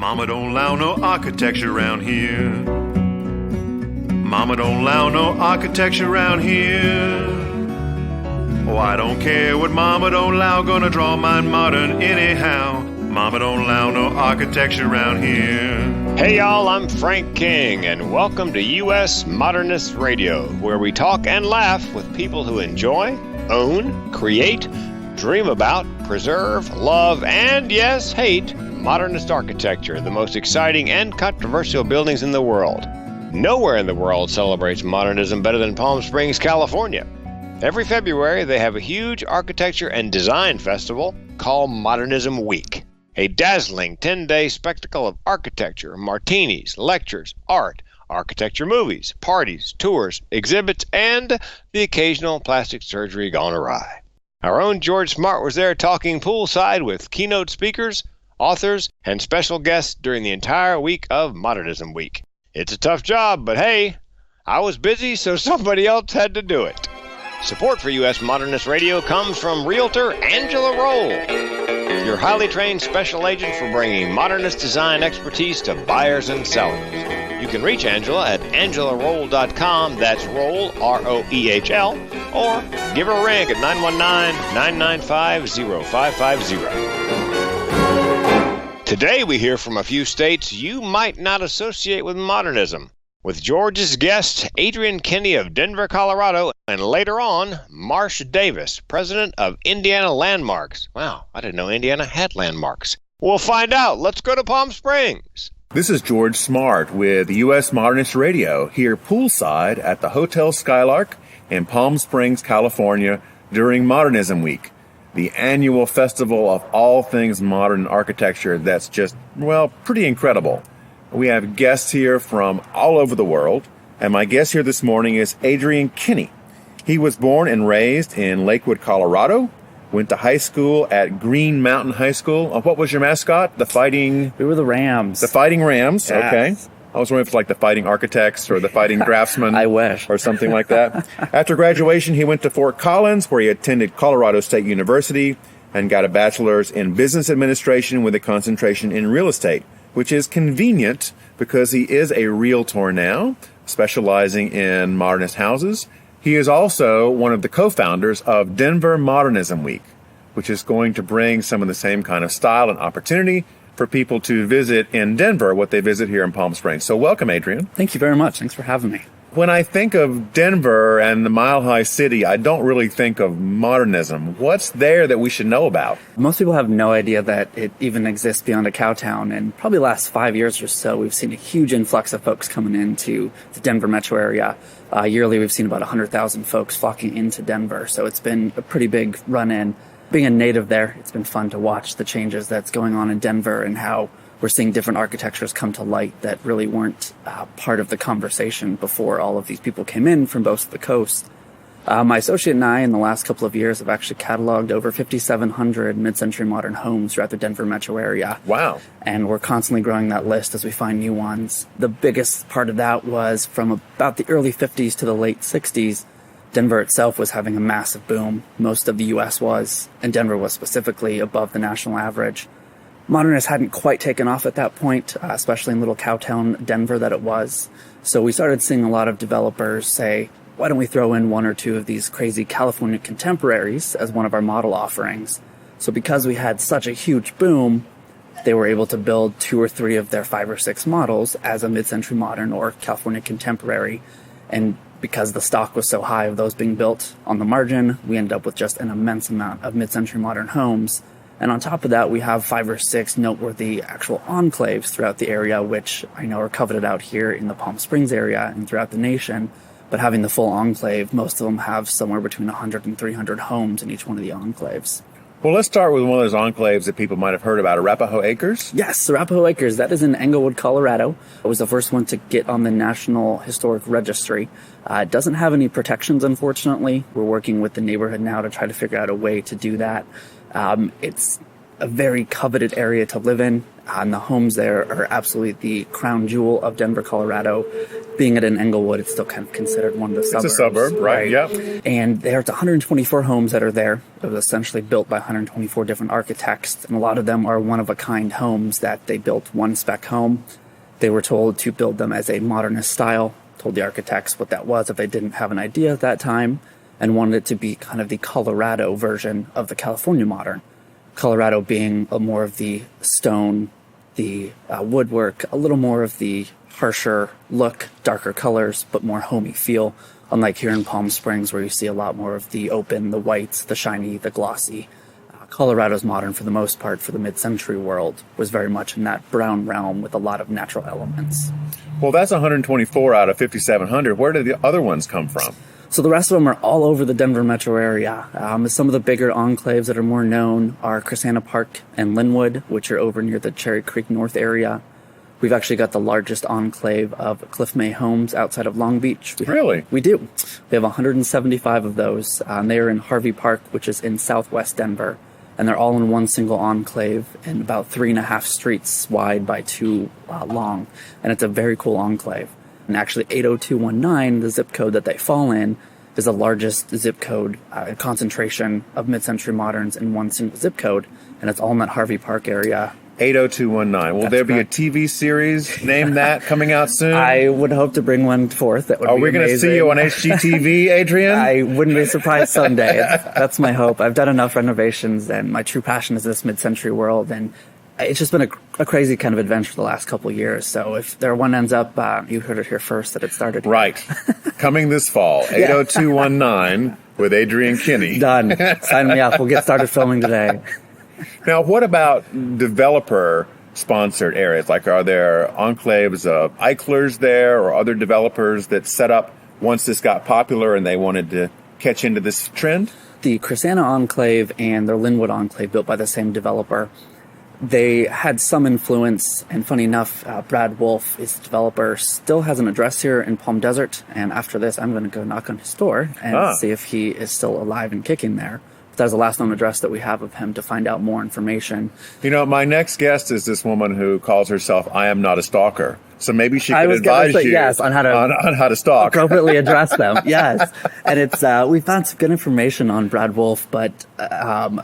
Mama don't allow no architecture around here. Mama don't allow no architecture around here. Oh, I don't care what Mama don't allow, gonna draw mine modern anyhow. Mama don't allow no architecture around here. Hey y'all, I'm Frank King, and welcome to US Modernist Radio, where we talk and laugh with people who enjoy, own, create, dream about, preserve, love, and yes, hate modernist architecture, the most exciting and controversial buildings in the world. Nowhere in the world celebrates modernism better than Palm Springs, California. Every February, they have a huge architecture and design festival called Modernism Week. A dazzling 10-day spectacle of architecture, martinis, lectures, art, architecture movies, parties, tours, exhibits, and the occasional plastic surgery gone awry. Our own George Smart was there talking poolside with keynote speakers, authors, and special guests during the entire week of Modernism Week. It's a tough job, but hey, I was busy, so somebody else had to do it. Support for US Modernist Radio comes from Realtor Angela Roll, your highly trained special agent for bringing modernist design expertise to buyers and sellers. You can reach Angela at angelaroll.com, that's roll, R-O-E-H-L, or give her a ring at 919-995-0550. Today we hear from a few states you might not associate with modernism, with George's guest, Adrian Kinney of Denver, Colorado, and later on, Marsh Davis, president of Indiana Landmarks. Wow, I didn't know Indiana had landmarks. We'll find out. Let's go to Palm Springs. This is George Smart with US Modernist Radio, here poolside at the Hotel Skylark in Palm Springs, California, during Modernism Week, the annual festival of all things modern architecture that's just, well, pretty incredible. We have guests here from all over the world, and my guest here this morning is Adrian Kinney. He was born and raised in Lakewood, Colorado, went to high school at Green Mountain High School. What was your mascot? We were the Rams. The Fighting Rams, yes. Okay. I was wondering if it's like the Fighting Architects or the Fighting Draftsmen. I wish. Or something like that. After graduation, he went to Fort Collins, where he attended Colorado State University and got a bachelor's in business administration with a concentration in real estate, which is convenient because he is a realtor now, specializing in modernist houses. He is also one of the co-founders of Denver Modernism Week, which is going to bring some of the same kind of style and opportunity for people to visit in Denver what they visit here in Palm Springs. So welcome, Adrian. Thank you very much. Thanks for having me. When I think of Denver and the Mile High City, I don't really think of modernism. What's there that we should know about? Most people have no idea that it even exists beyond a cow town. And probably the last 5 years or so, we've seen a huge influx of folks coming into the Denver metro area. Yearly, we've seen about 100,000 folks flocking into Denver. So it's been a pretty big run-in. Being a native there, it's been fun to watch the changes that's going on in Denver and how we're seeing different architectures come to light that really weren't part of the conversation before all of these people came in from both the coasts. My associate and I, in the last couple of years, have actually cataloged over 5,700 mid-century modern homes throughout the Denver metro area. Wow. And we're constantly growing that list as we find new ones. The biggest part of that was from about the early 50s to the late 60s. Denver itself was having a massive boom. Most of the U.S. was, and Denver was specifically above the national average. Modernists hadn't quite taken off at that point, especially in little cowtown Denver that it was. So we started seeing a lot of developers say, why don't we throw in one or two of these crazy California contemporaries as one of our model offerings? So because we had such a huge boom, they were able to build 2 or 3 of their 5 or 6 models as a mid-century modern or California contemporary. And because the stock was so high of those being built on the margin, we ended up with just an immense amount of mid-century modern homes. And on top of that, we have 5 or 6 noteworthy actual enclaves throughout the area, which I know are coveted out here in the Palm Springs area and throughout the nation. But having the full enclave, most of them have somewhere between 100 and 300 homes in each one of the enclaves. Well, let's start with one of those enclaves that people might have heard about, Arapahoe Acres. Yes, Arapahoe Acres. That is in Englewood, Colorado. It was the first one to get on the National Historic Registry. It doesn't have any protections, unfortunately. We're working with the neighborhood now to try to figure out a way to do that. It's a very coveted area to live in. And the homes there are absolutely the crown jewel of Denver, Colorado. Being at an Englewood, it's still kind of considered one of the suburbs. It's a suburb, right? Yep. And there's 124 homes that are there. It was essentially built by 124 different architects, and a lot of them are one-of-a-kind homes that they built one spec home. They were told to build them as a modernist style, told the architects what that was if they didn't have an idea at that time, and wanted it to be kind of the Colorado version of the California modern. Colorado being more of the stone, the woodwork, a little more of the harsher look, darker colors, but more homey feel, unlike here in Palm Springs where you see a lot more of the open, the whites, the shiny, the glossy. Colorado's modern, for the most part, for the mid-century world, was very much in that brown realm with a lot of natural elements. Well, that's 124 out of 5,700. Where did the other ones come from? So the rest of them are all over the Denver metro area. Some of the bigger enclaves that are more known are Crisana Park and Linwood, which are over near the Cherry Creek North area. We've actually got the largest enclave of Cliff May homes outside of Long Beach. Really? We do. We have 175 of those. They are in Harvey Park, which is in southwest Denver. And they're all in one single enclave and about 3.5 streets wide by 2 long. And it's a very cool enclave. And actually 80219, the zip code that they fall in, is the largest zip code concentration of mid-century moderns in one single zip code. And it's all in that Harvey Park area. 80219. Will there be a TV series named that coming out soon? I would hope to bring one forth. That would be Are we going to see you on HGTV, Adrian? I wouldn't be surprised someday. That's my hope. I've done enough renovations, and my true passion is this mid-century world. And it's just been a crazy kind of adventure the last couple of years. So if there one ends up, you heard it here first that it started. Right. Coming this fall, 80219 with Adrian Kinney. Done. Sign me up. We'll get started filming today. Now, what about developer-sponsored areas? Like, are there enclaves of Eichlers there or other developers that set up once this got popular and they wanted to catch into this trend? The Crisana Enclave and the Linwood Enclave, built by the same developer, they had some influence, and funny enough, Brad Wolf is the developer, still has an address here in Palm Desert, and after this I'm going to go knock on his door and see if he is still alive and kicking there. That's the last known address that we have of him to find out more information. You know, my next guest is this woman who calls herself I Am Not a Stalker. So maybe she could advise you on how to stalk. Appropriately address them, yes. And it's we found some good information on Brad Wolf, but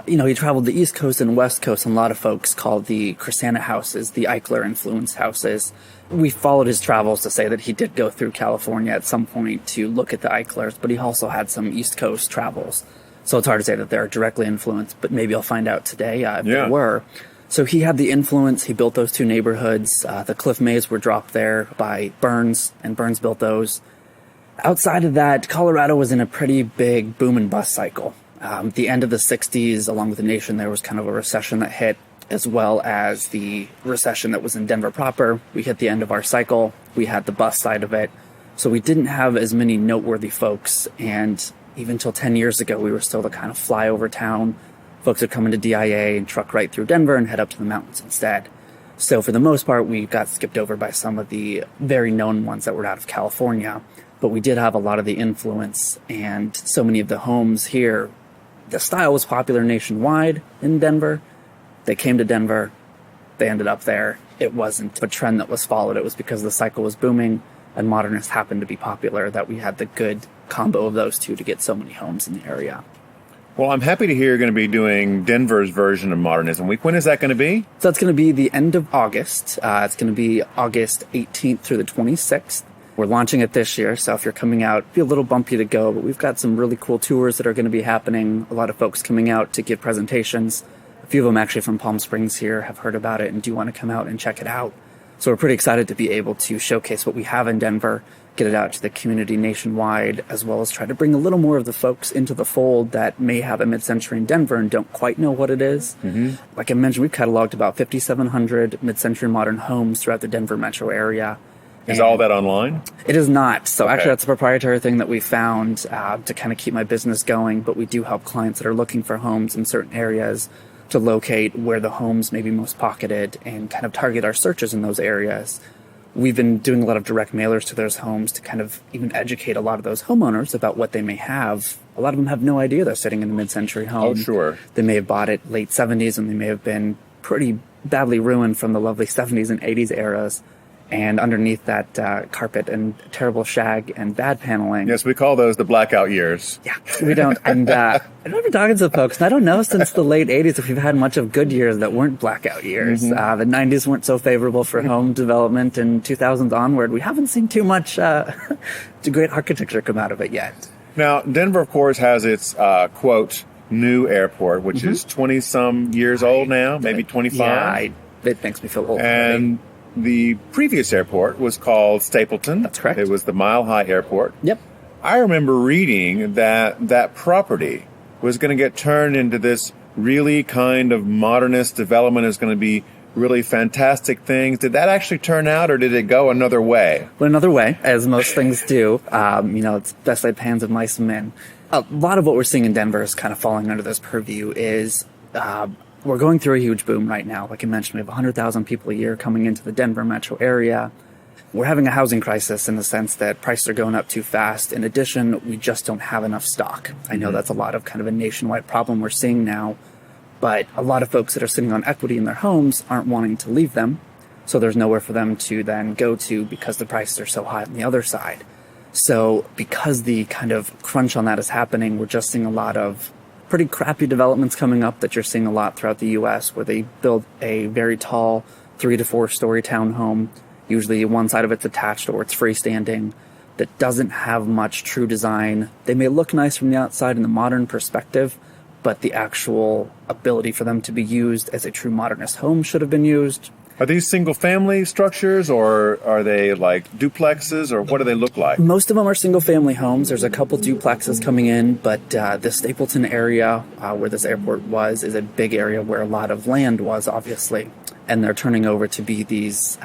he traveled the East Coast and West Coast, and a lot of folks call the Crisana houses the Eichler-influenced houses. We followed his travels to say that he did go through California at some point to look at the Eichlers, but he also had some East Coast travels. So it's hard to say that they're directly influenced, but maybe I'll find out today if they were. So he had the influence. He built those 2 neighborhoods. The Cliff Mays were dropped there by Burns, and Burns built those. Outside of that, Colorado was in a pretty big boom and bust cycle. The end of the 60s, along with the nation, there was kind of a recession that hit, as well as the recession that was in Denver proper. We hit the end of our cycle. We had the bust side of it. So we didn't have as many noteworthy folks, and even until 10 years ago, we were still the kind of flyover town. Folks would come into DIA and truck right through Denver and head up to the mountains instead. So for the most part, we got skipped over by some of the very known ones that were out of California. But we did have a lot of the influence, and so many of the homes here, the style was popular nationwide in Denver. They came to Denver. They ended up there. It wasn't a trend that was followed. It was because the cycle was booming and modernists happened to be popular that we had the good combo of those two to get so many homes in the area. Well, I'm happy to hear you're going to be doing Denver's version of Modernism Week. When is that going to be? So it's going to be the end of August. It's going to be August 18th through the 26th. We're launching it this year, so if you're coming out, it'll be a little bumpy to go, but we've got some really cool tours that are going to be happening. A lot of folks coming out to give presentations. A few of them actually from Palm Springs here have heard about it and do want to come out and check it out. So we're pretty excited to be able to showcase what we have in Denver, get it out to the community nationwide, as well as try to bring a little more of the folks into the fold that may have a mid-century in Denver and don't quite know what it is. Mm-hmm. Like I mentioned, we've cataloged about 5,700 mid-century modern homes throughout the Denver metro area. Is all that online? It is not. So actually that's a proprietary thing that we found to kind of keep my business going, but we do help clients that are looking for homes in certain areas to locate where the homes may be most pocketed and kind of target our searches in those areas. We've been doing a lot of direct mailers to those homes to kind of even educate a lot of those homeowners about what they may have a lot of them have no idea they're sitting in a mid-century home. Oh, sure. They may have bought it late 70s, and they may have been pretty badly ruined from the lovely 70s and 80s eras. And underneath that carpet and terrible shag and bad paneling. Yes, we call those the blackout years. Yeah, we don't. And I remember talking to folks, and I don't know since the late 80s if we've had much of good years that weren't blackout years. The 90s weren't so favorable for home development, and 2000s onward, we haven't seen too much great architecture come out of it yet. Now, Denver, of course, has its, quote, new airport, which is 20-some years old now, maybe 25. Yeah, it makes me feel old. And the previous airport was called Stapleton. That's correct. It was the Mile High Airport. Yep. I remember reading that property was going to get turned into this really kind of modernist development. Is going to be really fantastic things. Did that actually turn out, or did it go another way? Well, another way, as most things do. It's best laid plans of mice and men. A lot of what we're seeing in Denver is kind of falling under this purview is... we're going through a huge boom right now. Like I mentioned, we have 100,000 people a year coming into the Denver metro area. We're having a housing crisis in the sense that prices are going up too fast. In addition, we just don't have enough stock. I know that's a lot of kind of a nationwide problem we're seeing now, but a lot of folks that are sitting on equity in their homes aren't wanting to leave them. So there's nowhere for them to then go to because the prices are so high on the other side. So because the kind of crunch on that is happening, we're just seeing a lot of pretty crappy developments coming up that you're seeing a lot throughout the U.S. where they build a very tall 3 to 4 story townhome. Usually one side of it's attached or it's freestanding that doesn't have much true design. They may look nice from the outside in the modern perspective, but the actual ability for them to be used as a true modernist home should have been used. Are these single-family structures, or are they like duplexes, or what do they look like? Most of them are single-family homes. There's a couple duplexes coming in, but the Stapleton area, where this airport was, is a big area where a lot of land was, obviously. And they're turning over to be these,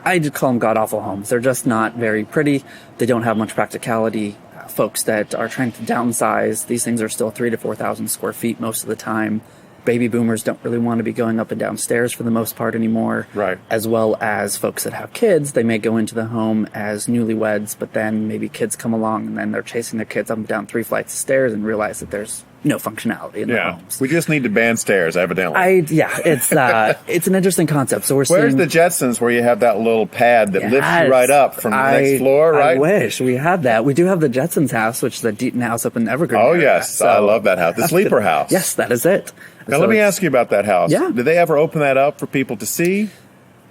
I just call them god-awful homes. They're just not very pretty. They don't have much practicality. Folks that are trying to downsize, these things are still 3,000 to 4,000 square feet most of the time. Baby boomers don't really want to be going up and down stairs for the most part anymore. Right. As well as folks that have kids, they may go into the home as newlyweds, but then maybe kids come along and then they're chasing their kids up and down 3 flights of stairs and realize that there's no functionality in the homes. We just need to ban stairs, evidently. It's an interesting concept. So Where's seeing the Jetsons where you have that little pad that lifts you right up from the next floor, right? I wish we had that. We do have the Jetsons house, which is the Deaton house up in Evergreen. Oh, area. yes. So I love that house. The sleeper house. Yes, that is it. Now, let me ask you about that house. Yeah. Did they ever open that up for people to see?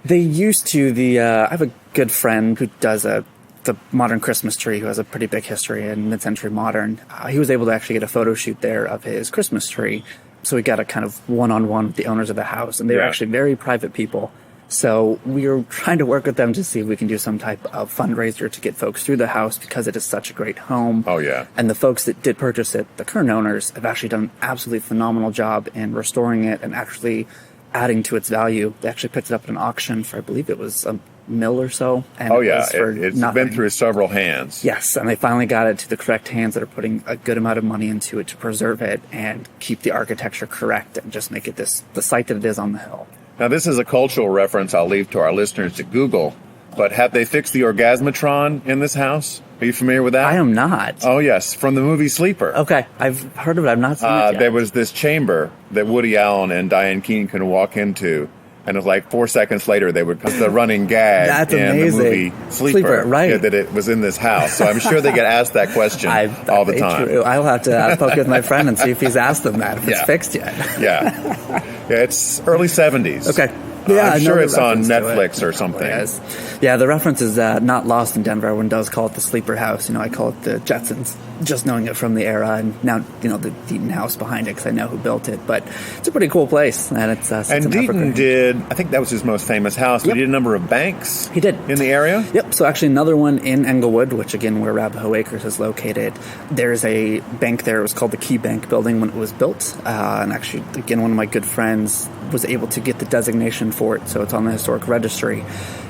They used to. I have a good friend who does the modern Christmas tree, who has a pretty big history in mid-century modern. He was able to actually get a photo shoot there of his Christmas tree. So we got a kind of one-on-one with the owners of the house, and they were actually very private people. So we were trying to work with them to see if we can do some type of fundraiser to get folks through the house because it is such a great home. Oh, yeah. And the folks that did purchase it, the current owners, have actually done an absolutely phenomenal job in restoring it and actually adding to its value. They actually picked it up at an auction for, I believe it was $1 million or so. And it's been through several hands. Yes, and they finally got it to the correct hands that are putting a good amount of money into it to preserve it and keep the architecture correct and just make it the site that it is on the hill. Now, this is a cultural reference I'll leave to our listeners to Google, but have they fixed the orgasmatron in this house? Are you familiar with that? I am not. Oh, yes, from the movie Sleeper. Okay, I've heard of it. I've not seen it yet. There was this chamber that Woody Allen and Diane Keane could walk into, and it was like 4 seconds later they would put the running gag That's in amazing. the movie Sleeper, right. that it was in this house. So I'm sure they get asked that question all the time. True. I'll have to poke with my friend and see if he's asked them that, if it's fixed yet. Yeah, it's early 70s. Okay. Yeah, I'm sure it's on Netflix or something. Yes. Yeah, the reference is not lost in Denver. Everyone does call it the sleeper house. I call it the Jetsons, just knowing it from the era. And now, the Deaton house behind it because I know who built it. But it's a pretty cool place. And it's and Deaton did, I think that was his most famous house. But he did a number of banks. He did. In the area? Yep. So actually another one in Englewood, which again, where Arapahoe Acres is located. There's a bank there. It was called the Key Bank building when it was built. And actually, again, one of my good friends was able to get the designation for it. So it's on the historic registry.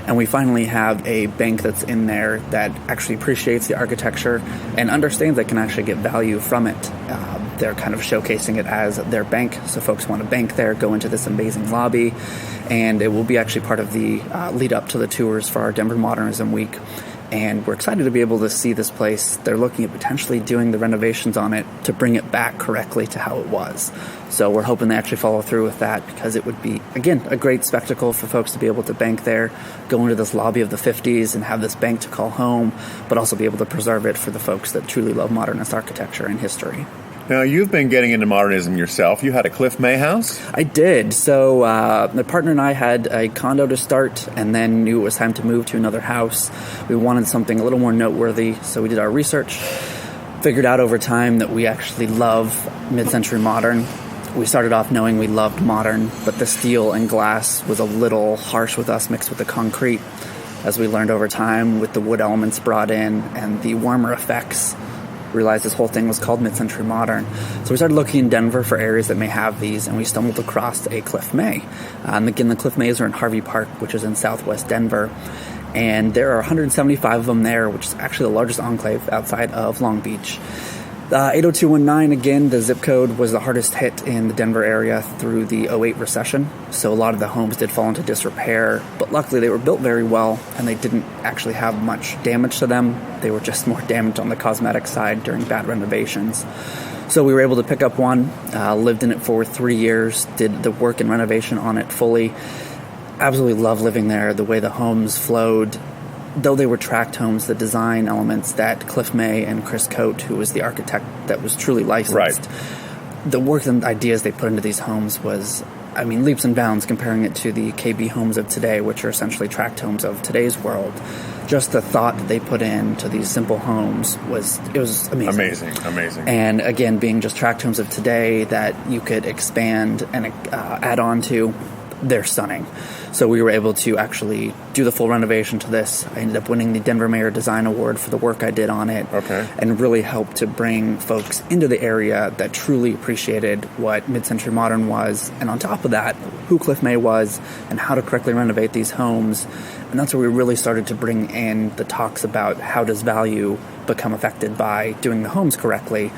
And we finally have a bank that's in there that actually appreciates the architecture and understands they can actually get value from it. They're kind of showcasing it as their bank. So folks want to bank there, go into this amazing lobby. And it will be actually part of the lead up to the tours for our Denver Modernism Week. and we're excited to be able to see this place. They're looking at potentially doing the renovations on it to bring it back correctly to how it was. So we're hoping they actually follow through with that, because it would be, again, a great spectacle for folks to be able to bank there, go into this lobby of the 50s and have this bank to call home, but also be able to preserve it for the folks that truly love modernist architecture and history. Now, you've been getting into modernism yourself. You had a Cliff May house? I did. So my partner and I had a condo to start, and then knew it was time to move to another house. We wanted something a little more noteworthy, so we did our research, figured out over time that we actually love mid-century modern. We started off knowing we loved modern, but the steel and glass was a little harsh with us, mixed with the concrete. As we learned over time, with the wood elements brought in and the warmer effects, realized this whole thing was called mid-century modern. So we started looking in Denver for areas that may have these, and we stumbled across a Cliff May. And again, the Cliff Mays are in Harvey Park, which is in southwest Denver. And there are 175 of them there, which is actually the largest enclave outside of Long Beach. 80219, again, the zip code was the hardest hit in the Denver area through the 08 recession. So a lot of the homes did fall into disrepair, but luckily they were built very well, and they didn't actually have much damage to them. They were just more damaged on the cosmetic side during bad renovations. So we were able to pick up one, lived in it for 3 years, did the work and renovation on it fully. Absolutely loved living there, the way the homes flowed. Though they were tract homes, the design elements that Cliff May and Chris Coate, who was the architect that was truly licensed, the work and ideas they put into these homes was, I mean, leaps and bounds comparing it to the KB homes of today, which are essentially tract homes of today's world. Just the thought that they put into these simple homes was amazing. Amazing. And again, being just tract homes of today that you could expand and add on to, they're stunning. So we were able to actually do the full renovation to this. I ended up winning the Denver Mayor Design Award for the work I did on it. Okay. And really helped to bring folks into the area that truly appreciated what mid-century modern was. And on top of that, who Cliff May was and how to correctly renovate these homes. And that's where we really started to bring in the talks about how does value become affected by doing the homes correctly.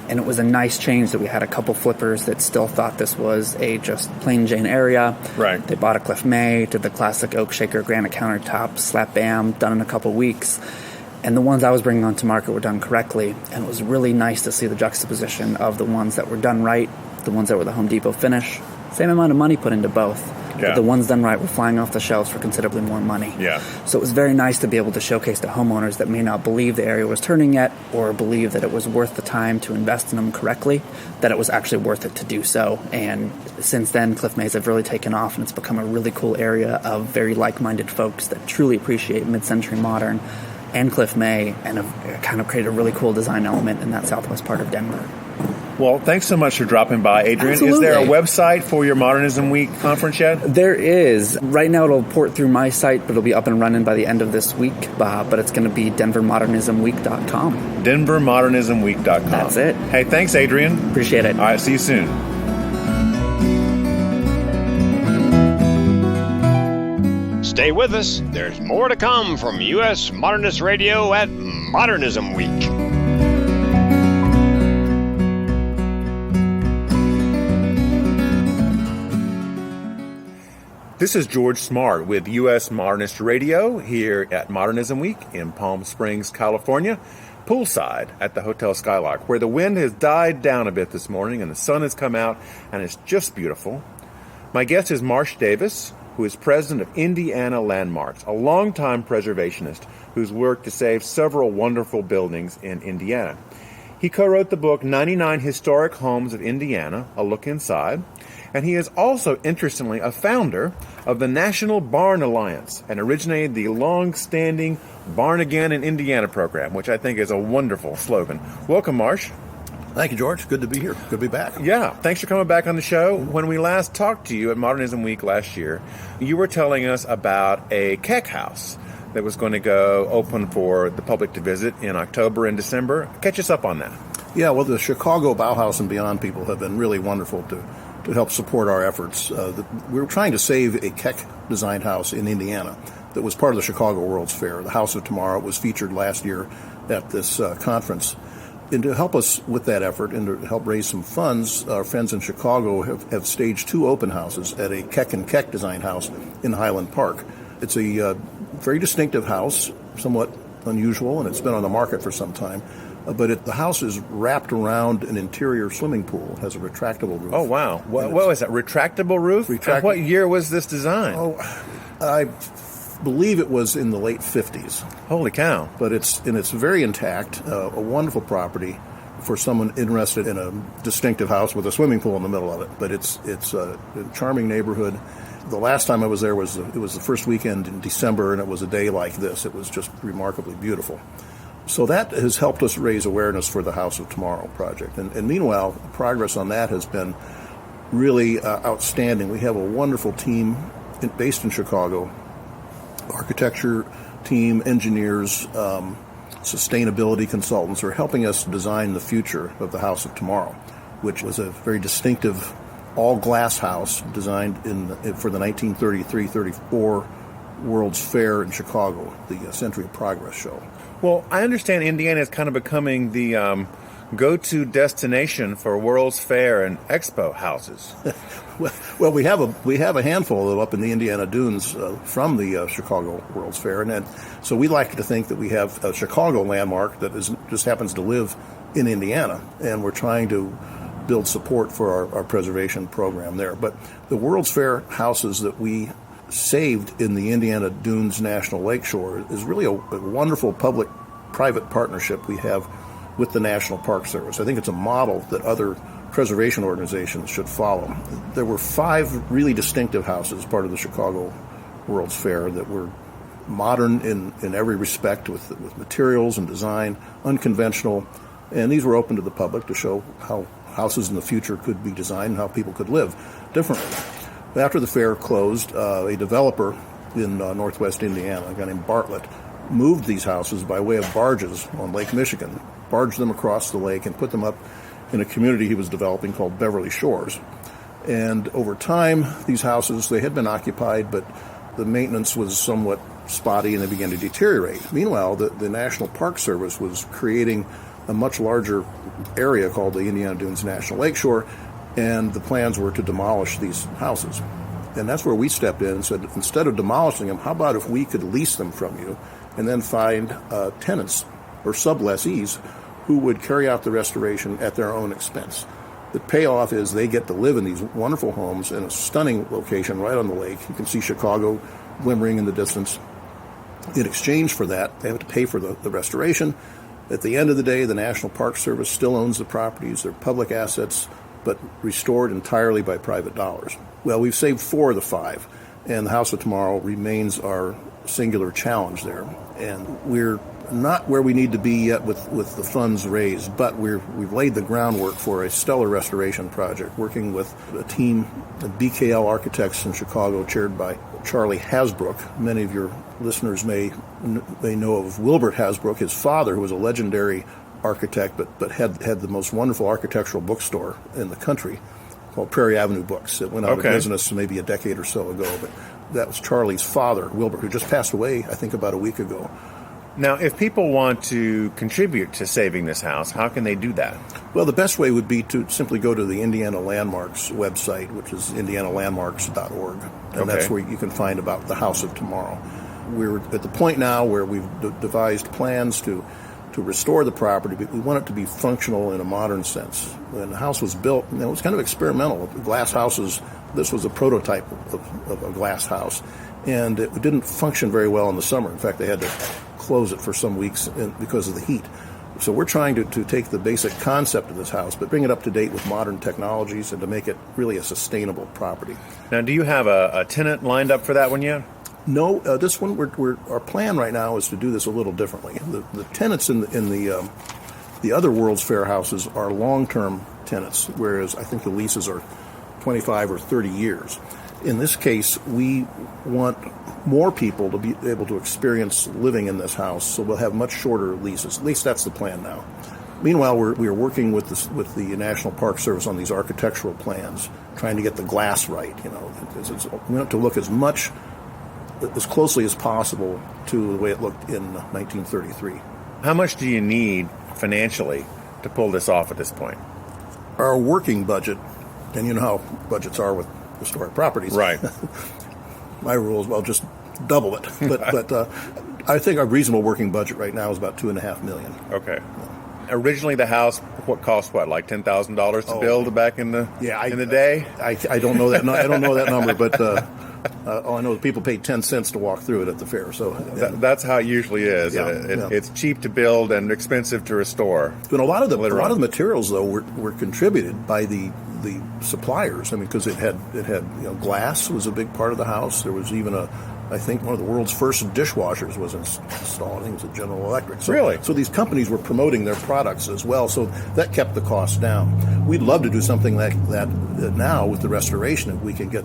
And it was a nice change that we had a couple flippers that still thought this was a just plain Jane area. Right. They bought a Cliff May, did the classic oak shaker granite countertop, slap bam, done in a couple weeks. And the ones I was bringing onto market were done correctly. And it was really nice to see the juxtaposition of the ones that were done right, the ones that were the Home Depot finish. Same amount of money put into both. Yeah. But the ones done right were flying off the shelves for considerably more money. Yeah. So it was very nice to be able to showcase to homeowners that may not believe the area was turning yet, or believe that it was worth the time to invest in them correctly, that it was actually worth it to do so. And since then, Cliff Mays have really taken off, and it's become a really cool area of very like-minded folks that truly appreciate mid-century modern and Cliff May, and have kind of created a really cool design element in that southwest part of Denver. Well, thanks so much for dropping by, Adrian. Absolutely. Is there a website for your Modernism Week conference yet? There is. Right now it'll port through my site, but it'll be up and running by the end of this week. But it's going to be denvermodernismweek.com. denvermodernismweek.com. That's it. Hey, thanks, Adrian. Appreciate it. All right, see you soon. Stay with us. There's more to come from US Modernist Radio at Modernism Week. This is George Smart with US Modernist Radio here at Modernism Week in Palm Springs, California, poolside at the Hotel Skylark, where the wind has died down a bit this morning and the sun has come out and it's just beautiful. My guest is Marsh Davis, who is president of Indiana Landmarks, a longtime preservationist who's worked to save several wonderful buildings in Indiana. He co-wrote the book 99 Historic Homes of Indiana, A Look Inside, and he is also, interestingly, a founder of the National Barn Alliance and originated the long-standing Barn Again in Indiana program, which I think is a wonderful slogan. Welcome, Marsh. Thank you, George. Good to be here. Good to be back. Yeah, thanks for coming back on the show. When we last talked to you at Modernism Week last year, you were telling us about a Keck house that was going to go open for the public to visit in October and December. Catch us up on that. Yeah, well, the Chicago Bauhaus and Beyond people have been really wonderful to help support our efforts. We were trying to save a Keck-designed house in Indiana that was part of the Chicago World's Fair. The House of Tomorrow was featured last year at this conference. And to help us with that effort and to help raise some funds, our friends in Chicago have staged 2 open houses at a Keck and Keck designed house in Highland Park. It's a very distinctive house, somewhat unusual, and it's been on the market for some time. But the house is wrapped around an interior swimming pool. It has a retractable roof. Oh, wow. What was that? Retractable roof? What year was this design? Oh, I believe it was in the late 50s. Holy cow. But it's very intact, a wonderful property for someone interested in a distinctive house with a swimming pool in the middle of it. But it's a charming neighborhood. The last time I was there was the first weekend in December, and it was a day like this. It was just remarkably beautiful. So that has helped us raise awareness for the House of Tomorrow project. And meanwhile, progress on that has been really outstanding. We have a wonderful team based in Chicago, architecture team, engineers, sustainability consultants are helping us design the future of the House of Tomorrow, which was a very distinctive all-glass house designed for the 1933-34 World's Fair in Chicago, the Century of Progress show. Well, I understand Indiana is kind of becoming the go-to destination for World's Fair and Expo houses. Well, we have a handful of them up in the Indiana Dunes from the Chicago World's Fair, and so we like to think that we have a Chicago landmark that just happens to live in Indiana, and we're trying to build support for our preservation program there. But the World's Fair houses that we saved in the Indiana Dunes National Lakeshore is really a wonderful public-private partnership we have with the National Park Service. I think it's a model that other preservation organizations should follow. There were 5 really distinctive houses, part of the Chicago World's Fair, that were modern in every respect with materials and design, unconventional, and these were open to the public to show how houses in the future could be designed and how people could live differently. After the fair closed, a developer in northwest Indiana, a guy named Bartlett, moved these houses by way of barges on Lake Michigan, barged them across the lake and put them up in a community he was developing called Beverly Shores. And over time, these houses, they had been occupied, but the maintenance was somewhat spotty and they began to deteriorate. Meanwhile, the National Park Service was creating a much larger area called the Indiana Dunes National Lakeshore, and the plans were to demolish these houses. And that's where we stepped in and said, instead of demolishing them, how about if we could lease them from you and then find tenants or sublessees who would carry out the restoration at their own expense. The payoff is they get to live in these wonderful homes in a stunning location right on the lake. You can see Chicago glimmering in the distance. In exchange for that, they have to pay for the restoration. At the end of the day, the National Park Service still owns the properties. They're public assets, but restored entirely by private dollars. Well, we've saved 4 of the 5, and the House of Tomorrow remains our singular challenge there. And we're not where we need to be yet with the funds raised, but we've laid the groundwork for a stellar restoration project, working with a team of BKL architects in Chicago, chaired by Charlie Hasbrook. Many of your listeners may know of Wilbert Hasbrook, his father, who was a legendary architect, but had the most wonderful architectural bookstore in the country called Prairie Avenue Books. It went out of business maybe a decade or so ago, but that was Charlie's father, Wilbert, who just passed away, I think, about a week ago. Now, if people want to contribute to saving this house, how can they do that? Well, the best way would be to simply go to the Indiana Landmarks website, which is indianalandmarks.org, and that's where you can find about the House of Tomorrow. We're at the point now where we've devised plans to restore the property, but we want it to be functional in a modern sense. When the house was built, it was kind of experimental. Glass houses, this was a prototype of a glass house, and it didn't function very well in the summer. In fact, they had to close it for some weeks because of the heat. So we're trying to take the basic concept of this house, but bring it up to date with modern technologies and to make it really a sustainable property. Now, do you have a tenant lined up for that one yet? No, this one, our plan right now is to do this a little differently. The tenants in the other World's Fair houses are long-term tenants, whereas I think the leases are 25 or 30 years. In this case, we want more people to be able to experience living in this house, so we'll have much shorter leases. At least that's the plan now. Meanwhile, we are working with the National Park Service on these architectural plans, trying to get the glass right. We want it to look as closely as possible to the way it looked in 1933. How much do you need financially to pull this off at this point? Our working budget, and you know how budgets are with historic properties. Right. My rule is, well, just double it. But I think our reasonable working budget right now is about $2.5 million. Okay. Originally, the house cost like $10,000 to build back in the in the day. I don't know that. I don't know that number, but I know that people paid 10 cents to walk through it at the fair. So that's how it usually is. Yeah. It's cheap to build and expensive to restore. And a lot of the materials though were contributed by the suppliers. I mean, because it had glass was a big part of the house. There was even I think one of the world's first dishwashers was installed. I think it was at General Electric. So, really? So these companies were promoting their products as well, so that kept the cost down. We'd love to do something like that now with the restoration, if we can get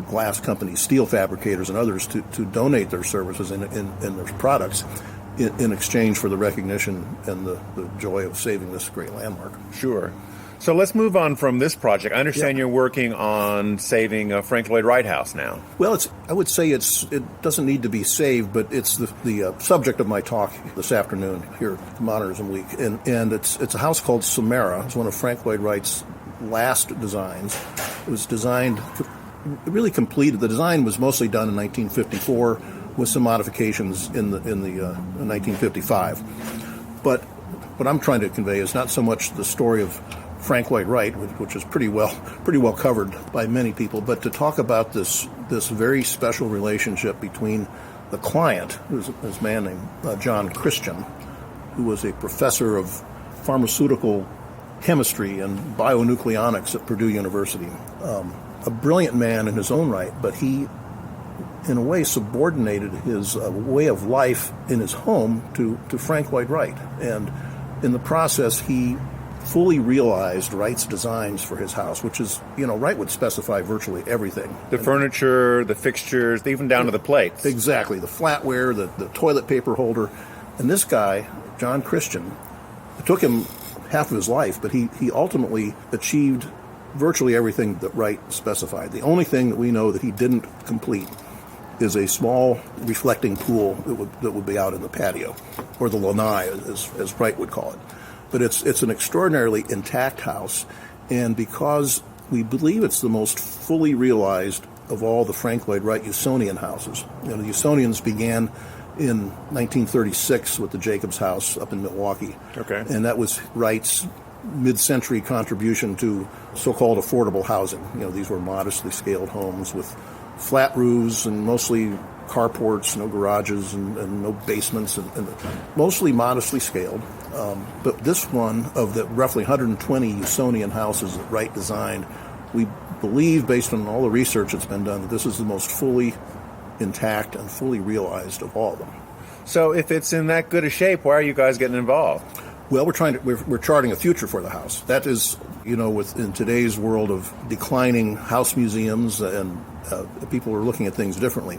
glass companies, steel fabricators, and others to donate their services and their products in exchange for the recognition and the joy of saving this great landmark. Sure. So let's move on from this project. I understand you're working on saving Frank Lloyd Wright House now. Well, I would say it doesn't need to be saved, but it's the subject of my talk this afternoon here at Modernism Week. And it's a house called Samara. It's one of Frank Lloyd Wright's last designs. It was designed, really completed. The design was mostly done in 1954 with some modifications in 1955. But what I'm trying to convey is not so much the story of Frank Lloyd Wright, which is pretty well covered by many people, but to talk about this very special relationship between the client, who's this man named John Christian, who was a professor of pharmaceutical chemistry and bionucleonics at Purdue University, a brilliant man in his own right, but he, in a way, subordinated his way of life in his home to Frank Lloyd Wright, and in the process, he fully realized Wright's designs for his house, which is, Wright would specify virtually everything. The furniture, the fixtures, even down to the plates. Exactly. The flatware, the toilet paper holder. And this guy, John Christian, it took him half of his life, but he ultimately achieved virtually everything that Wright specified. The only thing that we know that he didn't complete is a small reflecting pool that would be out in the patio, or the lanai, as Wright would call it. But it's an extraordinarily intact house, and because we believe it's the most fully realized of all the Frank Lloyd Wright Usonian houses. The Usonians began in 1936 with the Jacobs House up in Milwaukee. Okay. And that was Wright's mid-century contribution to so-called affordable housing. These were modestly scaled homes with flat roofs and mostly carports, no garages, and no basements, and mostly modestly scaled. But this one, of the roughly 120 Usonian houses that Wright designed, we believe, based on all the research that's been done, that this is the most fully intact and fully realized of all of them. So if it's in that good a shape, why are you guys getting involved? Well, we're charting a future for the house. That is, in today's world of declining house museums, and people are looking at things differently.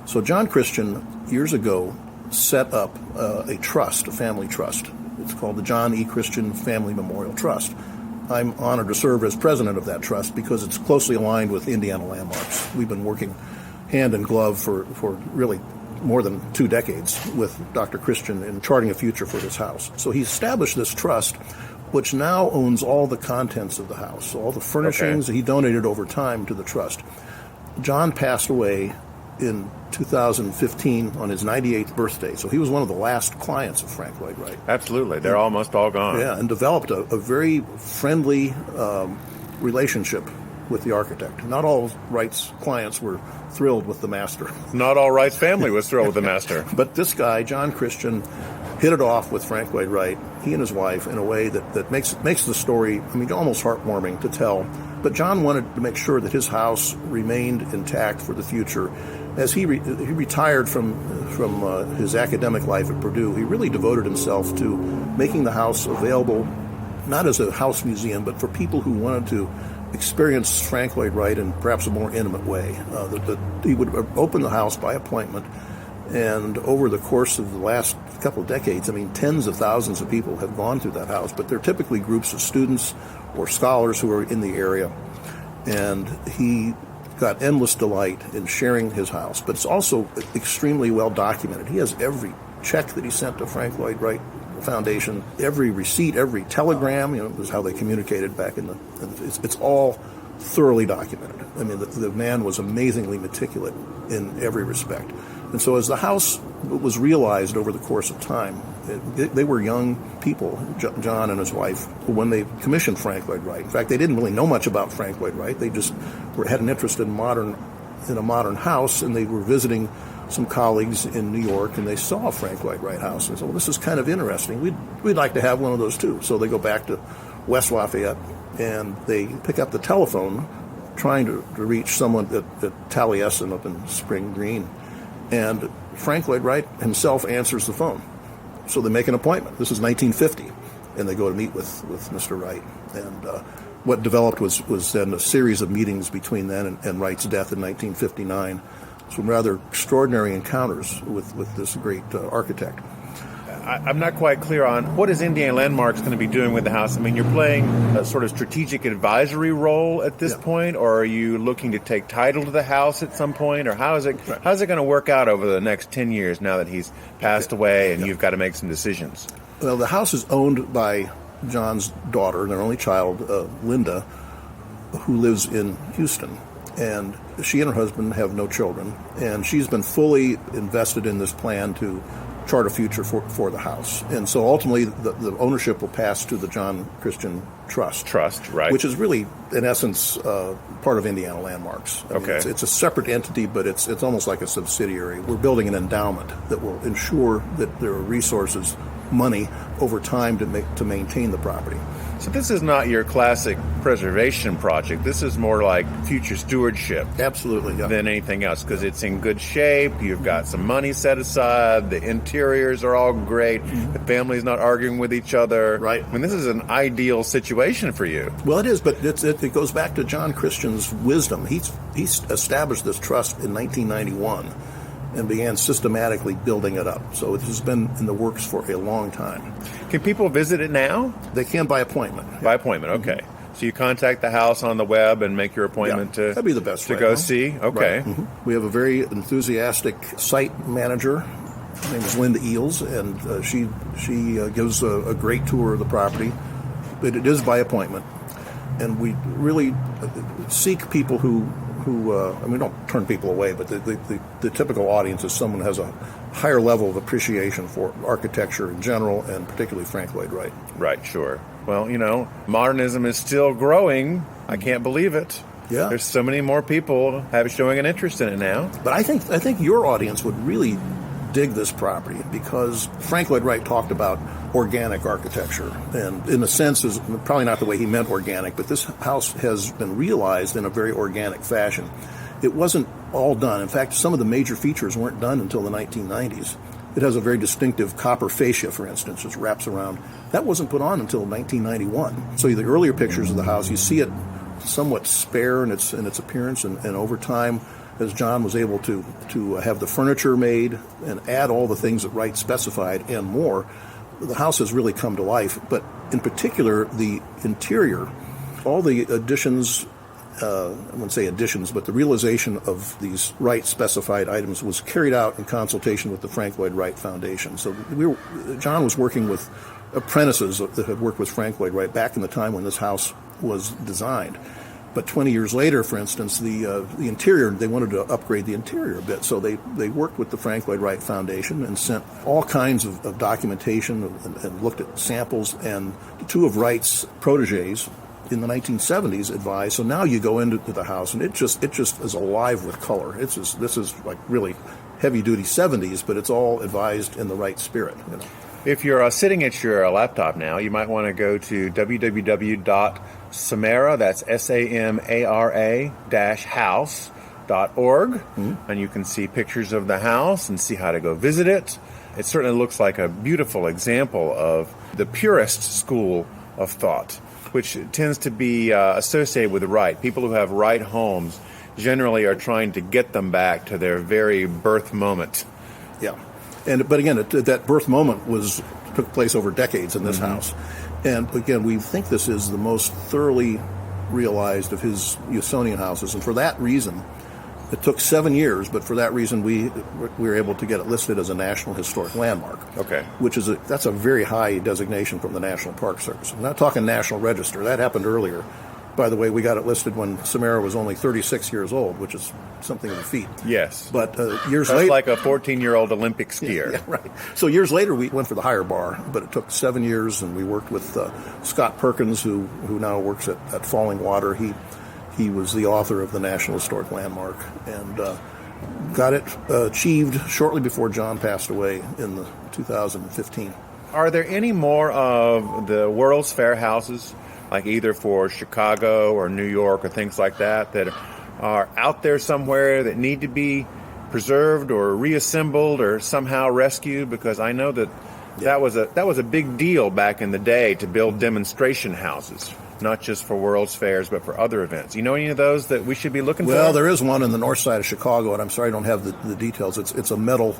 So John Christian, years ago, set up a trust, a family trust. It's called the John E. Christian Family Memorial Trust. I'm honored to serve as president of that trust because it's closely aligned with Indiana landmarks. We've been working hand in glove for really more than 2 decades with Dr. Christian in charting a future for this house. So he established this trust, which now owns all the contents of the house, all the furnishings that he donated over time to the trust. John passed away in 2015 on his 98th birthday. So he was one of the last clients of Frank Lloyd Wright. Absolutely. They're almost all gone. Yeah, and developed a very friendly relationship with the architect. Not all Wright's clients were thrilled with the master. Not all Wright's family was thrilled with the master. But this guy, John Christian, hit it off with Frank Lloyd Wright, he and his wife, in a way that makes the story, almost heartwarming to tell. But John wanted to make sure that his house remained intact for the future. As he retired from his academic life at Purdue, he really devoted himself to making the house available, not as a house museum, but for people who wanted to experience Frank Lloyd Wright in perhaps a more intimate way. He would open the house by appointment, and over the course of the last couple of decades, tens of thousands of people have gone through that house, but they're typically groups of students or scholars who are in the area, and he got endless delight in sharing his house. But it's also extremely well documented. He has every check that he sent to Frank Lloyd Wright Foundation, every receipt, every telegram, it was how they communicated back in it's all thoroughly documented. The man was amazingly meticulous in every respect. And so as the house was realized over the course of time, they were young people, John and his wife, when they commissioned Frank Lloyd Wright. In fact, they didn't really know much about Frank Lloyd Wright. They just had an interest in a modern house, and they were visiting some colleagues in New York, and they saw a Frank Lloyd Wright house. And said, well, this is kind of interesting. We'd like to have one of those too. So they go back to West Lafayette, and they pick up the telephone trying to reach someone at Taliesin up in Spring Green. And Frank Lloyd Wright himself answers the phone. So they make an appointment. This is 1950, and they go to meet with Mr. Wright. And what developed was then a series of meetings between then and Wright's death in 1959. Some rather extraordinary encounters with this great architect. I'm not quite clear on what is Indiana Landmarks going to be doing with the house. I mean, you're playing a sort of strategic advisory role at this point, or are you looking to take title to the house at some point, or how's it going to work out over the next 10 years now that he's passed away and you've got to make some decisions? Well, the house is owned by John's daughter, their only child, Linda, who lives in Houston. And she and her husband have no children, and she's been fully invested in this plan to chart a future for the house. And so ultimately the ownership will pass to the John Christian Trust, right? Which is really, in essence, part of Indiana Landmarks. I mean, it's a separate entity, but it's almost like a subsidiary. We're building an endowment that will ensure that there are resources, money, over time to maintain the property. So this is not your classic preservation project. This is more like future stewardship. Absolutely, yeah. Than anything else, because it's in good shape. You've got some money set aside. The interiors are all great. Mm-hmm. The family's not arguing with each other. Right. I mean, this is an ideal situation for you. Well, it is, but it goes back to John Christian's wisdom. He's established this trust in 1991. And began systematically building it up. So it has been in the works for a long time. Can people visit it now? They can by appointment. By appointment, okay. Mm-hmm. So you contact the house on the web and make your appointment that'd be the best to go see? Okay. Right. Mm-hmm. We have a very enthusiastic site manager. Her name is Linda Eels, and she gives a great tour of the property. But it is by appointment. And we really seek people who don't turn people away, but the typical audience is someone who has a higher level of appreciation for architecture in general, and particularly Frank Lloyd Wright. Right, sure. Well, modernism is still growing. I can't believe it. Yeah. There's so many more people showing an interest in it now. But I think your audience would really dig this property, because Frank Lloyd Wright talked about organic architecture, and in a sense is probably not the way he meant organic, but this house has been realized in a very organic fashion. It wasn't all done. In fact, some of the major features weren't done until the 1990s. It has a very distinctive copper fascia, for instance, which wraps around. That wasn't put on until 1991. So the earlier pictures of the house, you see it somewhat spare in its appearance, and over time, as John was able to have the furniture made and add all the things that Wright specified and more, the house has really come to life. But in particular, the interior, all the additions, I wouldn't say additions, but the realization of these Wright-specified items was carried out in consultation with the Frank Lloyd Wright Foundation. So John was working with apprentices that had worked with Frank Lloyd Wright back in the time when this house was designed. But 20 years later, for instance, the interior, they wanted to upgrade the interior a bit. So they worked with the Frank Lloyd Wright Foundation and sent all kinds of documentation and looked at samples. And two of Wright's proteges in the 1970s advised. So now you go into the house, and it just is alive with color. This is like really heavy-duty 70s, but it's all advised in the right spirit. If you're sitting at your laptop now, you might want to go to www.samara, that's SAMARA-house.org, and you can see pictures of the house and see how to go visit it. It certainly looks like a beautiful example of the purist school of thought, which tends to be associated with Wright. People who have Wright homes generally are trying to get them back to their very birth moment. Yeah. But again, that birth moment took place over decades in this house. And again, we think this is the most thoroughly realized of his Usonian houses. And for that reason, it took 7 years, but for that reason, we were able to get it listed as a National Historic Landmark. Okay. That's a very high designation from the National Park Service. I'm not talking National Register. That happened earlier. By the way, we got it listed when Samara was only 36 years old, which is something of a feat. Yes. But years That's later... like a 14-year-old Olympic skier. Yeah, right. So years later, we went for the higher bar, but it took 7 years, and we worked with Scott Perkins, who now works at Falling Water. He was the author of the National Historic Landmark, and got it achieved shortly before John passed away in 2015. Are there any more of the World's Fair houses, like either for Chicago or New York or things like that, that are out there somewhere that need to be preserved or reassembled or somehow rescued? Because I know that was a big deal back in the day to build demonstration houses, not just for World's Fairs but for other events. You know any of those that we should be looking for? Well, there is one in the north side of Chicago, and I'm sorry I don't have the details. It's a metal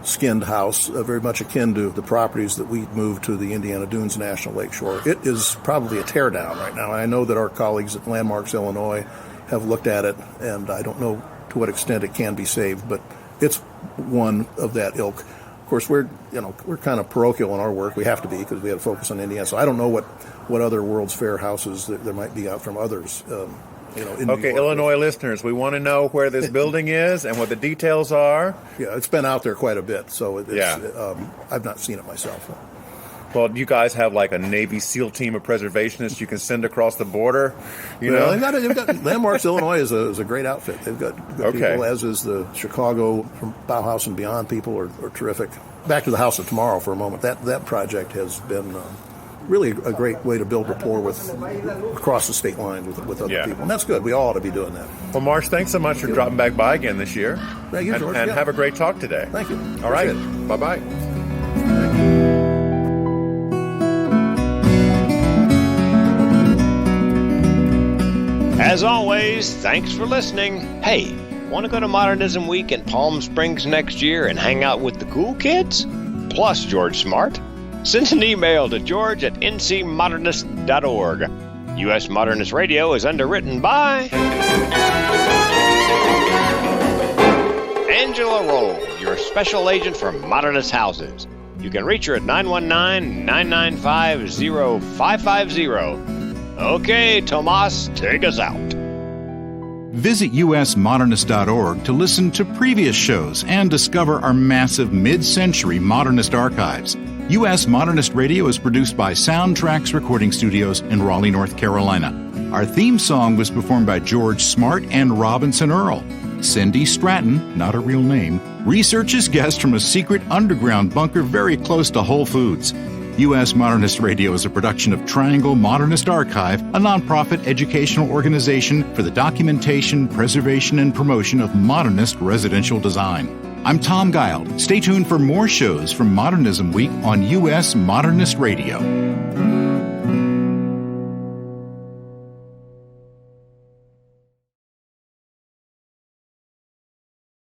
skinned house, very much akin to the properties that we moved to the Indiana Dunes National Lakeshore. It is probably a teardown right now. I know that our colleagues at Landmarks Illinois have looked at it, and I don't know to what extent it can be saved, but it's one of that ilk. Of course, we're kind of parochial in our work. We have to be, because we have to focus on Indiana. So I don't know what other World's Fair houses there might be out from others. Okay, Illinois listeners, we want to know where this building is and what the details are. Yeah, it's been out there quite a bit, so I've not seen it myself. Well, you guys have like a Navy SEAL team of preservationists you can send across the border. You know, they've got Landmarks Illinois is a great outfit. They've got people, as is the Chicago from Bauhaus and Beyond people are terrific. Back to the House of Tomorrow for a moment. That project has been really a great way to build rapport across the state lines with other people. And that's good. We all ought to be doing that. Well, Marsh, thanks so much for dropping back by again this year. Thank you, George. And have a great talk today. Thank you. All right. Bye-bye. As always, thanks for listening. Hey, want to go to Modernism Week in Palm Springs next year and hang out with the cool kids? Plus George Smart? Send an email to george@ncmodernist.org. US Modernist Radio is underwritten by Angela Roll, your special agent for Modernist Houses. You can reach her at 919-995-0550. Okay, Tomas, take us out. Visit USModernist.org to listen to previous shows and discover our massive mid-century modernist archives. US Modernist Radio is produced by Soundtracks Recording Studios in Raleigh, North Carolina. Our theme song was performed by George Smart and Robinson Earl. Cindy Stratton, not a real name, researches guests from a secret underground bunker very close to Whole Foods. US Modernist Radio is a production of Triangle Modernist Archive, a nonprofit educational organization for the documentation, preservation, and promotion of modernist residential design. I'm Tom Guild. Stay tuned for more shows from Modernism Week on US Modernist Radio.